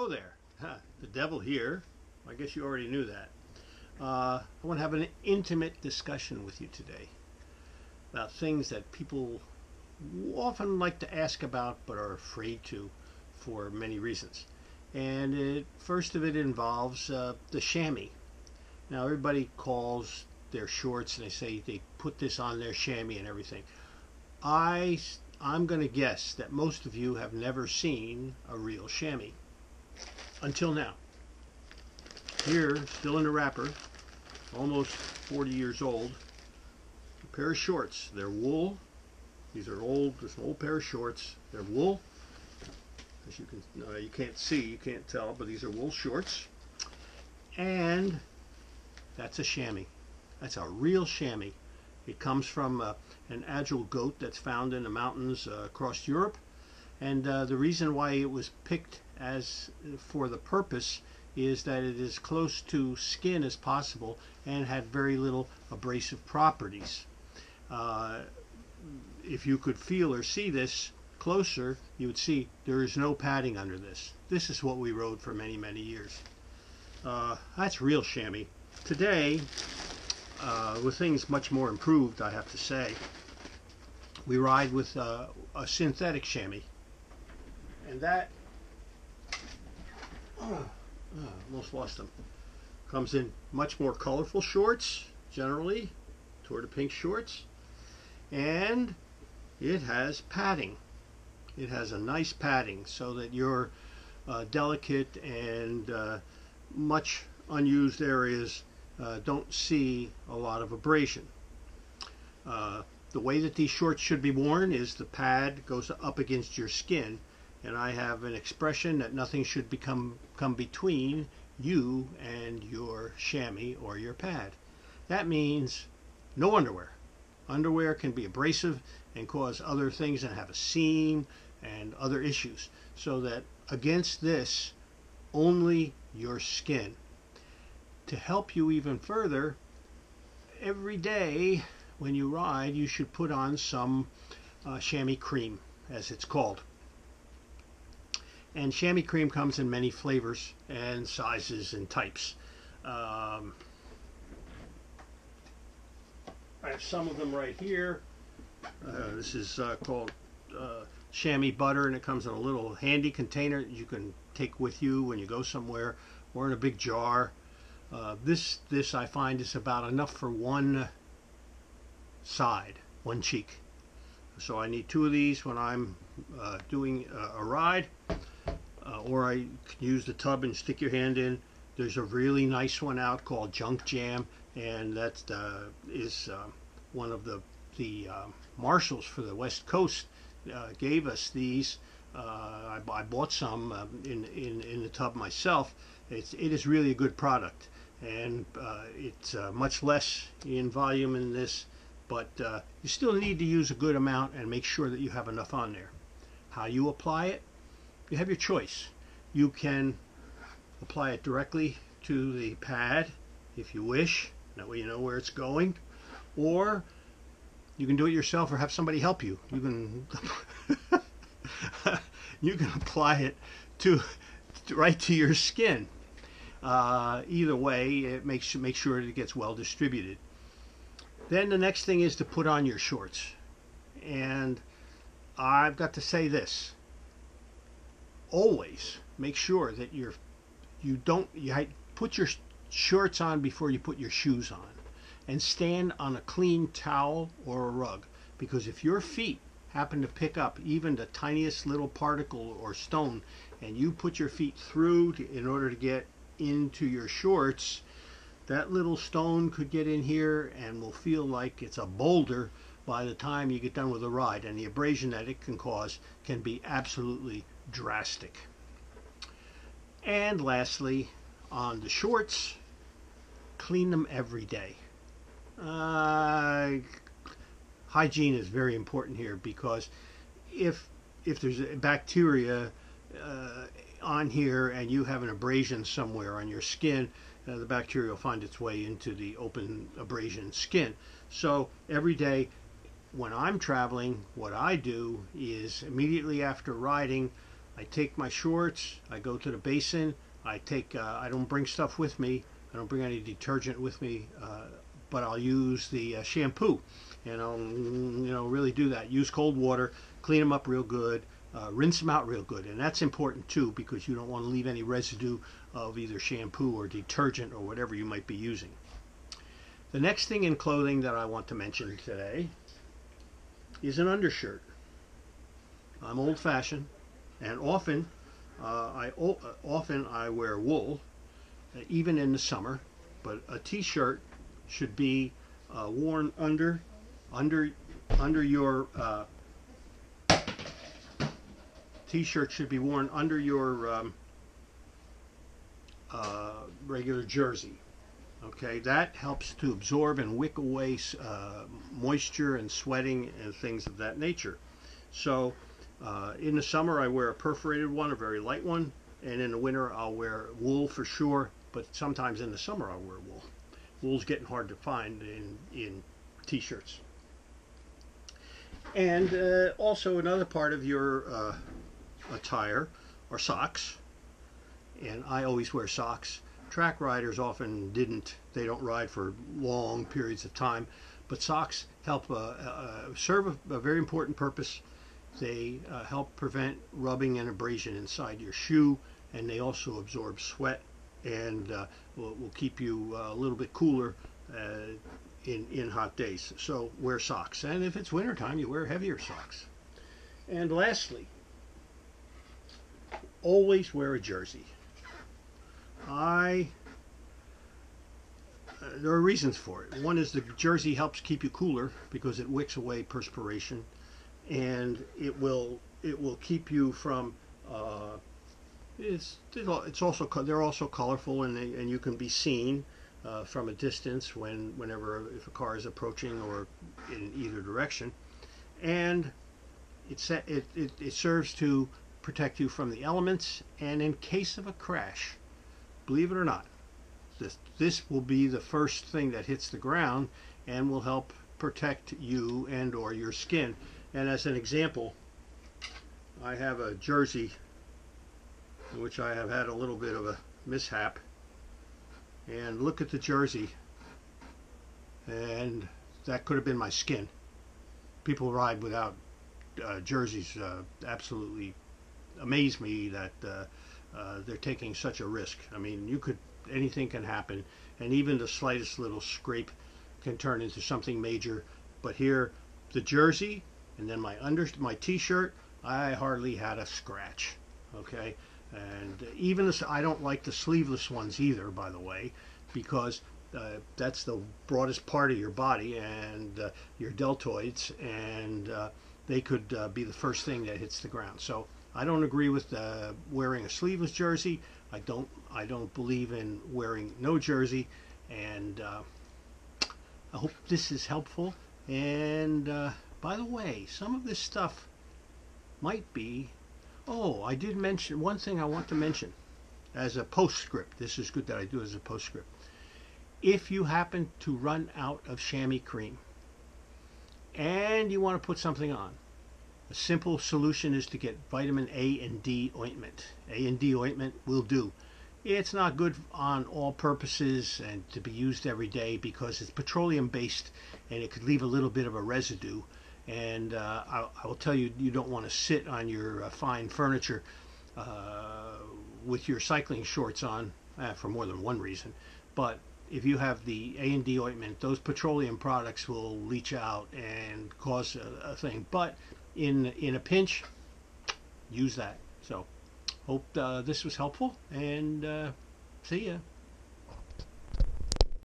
Hello there. The devil here. I guess you already knew that. I want to have an intimate discussion with you today about things that people often like to ask about but are afraid to for many reasons. And first of it involves the chamois. Now everybody calls their shorts and they say they put this on their chamois and everything. I'm going to guess that most of you have never seen a real chamois until now. Here, still in the wrapper, almost 40 years old, a pair of shorts. They're wool. These are old, just an old pair of shorts. They're wool. As you can, you can't see, you can't tell, but these are wool shorts. And that's a chamois. That's a real chamois. It comes from an agile goat that's found in the mountains across Europe. And the reason why it was picked as for the purpose is that it is close to skin as possible and had very little abrasive properties. If you could feel or see this closer, you would see there is no padding under this. This is what we rode for many, many years. That's real chamois. Today, with things much more improved, I have to say, we ride with a synthetic chamois. And that, almost lost them, comes in much more colorful shorts, generally, toward the pink shorts, and it has padding. It has a nice padding so that your delicate and much unused areas don't see a lot of abrasion. The way that these shorts should be worn is the pad goes up against your skin, and I have an expression that nothing should come between you and your chamois or your pad. That means no underwear. Underwear can be abrasive and cause other things and have a seam and other issues. So that against this, only your skin. To help you even further, every day when you ride, you should put on some chamois cream, as it's called. And chamois cream comes in many flavors and sizes and types. I have some of them right here. This is called chamois butter, and it comes in a little handy container that you can take with you when you go somewhere, or in a big jar. This I find is about enough for one side, one cheek. So I need two of these when I'm doing a ride, or I can use the tub and stick your hand in. There's a really nice one out called Junk Jam, and that is one of the marshals for the West Coast gave us these. I bought some in the tub myself. It is really a good product, and it's much less in volume in this, but you still need to use a good amount and make sure that you have enough on there. How you apply it, you have your choice. You can apply it directly to the pad if you wish, that way you know where it's going, or you can do it yourself or have somebody help you. You can you can apply it right to your skin. Either way, it make sure that it gets well distributed. Then the next thing is to put on your shorts. And I've got to say this. Always make sure that you put your shorts on before you put your shoes on. And stand on a clean towel or a rug. Because if your feet happen to pick up even the tiniest little particle or stone, and you put your feet through in order to get into your shorts, that little stone could get in here and will feel like it's a boulder by the time you get done with the ride, and the abrasion that it can cause can be absolutely drastic. And lastly, on the shorts, clean them every day. Hygiene is very important here, because if there's a bacteria on here and you have an abrasion somewhere on your skin, the bacteria will find its way into the open abrasion skin. So every day when I'm traveling, what I do is immediately after riding, I take my shorts, I go to the basin, I don't bring stuff with me, I don't bring any detergent with me, but I'll use the shampoo, and I'll really do that. Use cold water, clean them up real good, rinse them out real good, and that's important too, because you don't want to leave any residue of either shampoo or detergent or whatever you might be using. The next thing in clothing that I want to mention today is an undershirt. I'm old-fashioned, and often I wear wool, even in the summer. But a t-shirt should be worn under your t-shirt should be worn under your regular jersey. Okay, that helps to absorb and wick away moisture and sweating and things of that nature. So in the summer I wear a perforated one, a very light one, and in the winter I'll wear wool for sure, but sometimes in the summer I'll wear wool. Wool's getting hard to find in t-shirts. And also another part of your attire are socks, and I always wear socks. Track riders often they don't ride for long periods of time, but socks help serve a very important purpose. They help prevent rubbing and abrasion inside your shoe, and they also absorb sweat and will keep you a little bit cooler in hot days. So wear socks, and if it's wintertime, you wear heavier socks. And lastly, always wear a jersey. There are reasons for it. One is the jersey helps keep you cooler because it wicks away perspiration, and it will keep you from they're also colorful, and you can be seen from a distance if a car is approaching or in either direction, and it serves to protect you from the elements, and in case of a crash, believe it or not, this will be the first thing that hits the ground and will help protect you and or your skin. And as an example, I have a jersey in which I have had a little bit of a mishap, and look at the jersey, and that could have been my skin. People ride without jerseys absolutely amaze me that they're taking such a risk. I mean, anything can happen, and even the slightest little scrape can turn into something major. But here, the jersey and then my t-shirt, I hardly had a scratch. Okay, and even I don't like the sleeveless ones either, by the way, because that's the broadest part of your body and your deltoids, and they could be the first thing that hits the ground. So I don't agree with wearing a sleeveless jersey. I don't believe in wearing no jersey, and I hope this is helpful. And by the way, some of this stuff might be. Oh, I did mention one thing I want to mention as a postscript. This is good that I do as a postscript. If you happen to run out of chamois cream and you want to put something on, a simple solution is to get vitamin A and D ointment. A and D ointment will do. It's not good on all purposes and to be used every day because it's petroleum based and it could leave a little bit of a residue. And I will tell you, you don't want to sit on your fine furniture with your cycling shorts on for more than one reason. But if you have the A&D ointment, those petroleum products will leach out and cause a thing. But in a pinch, use that. So hope this was helpful, and see ya.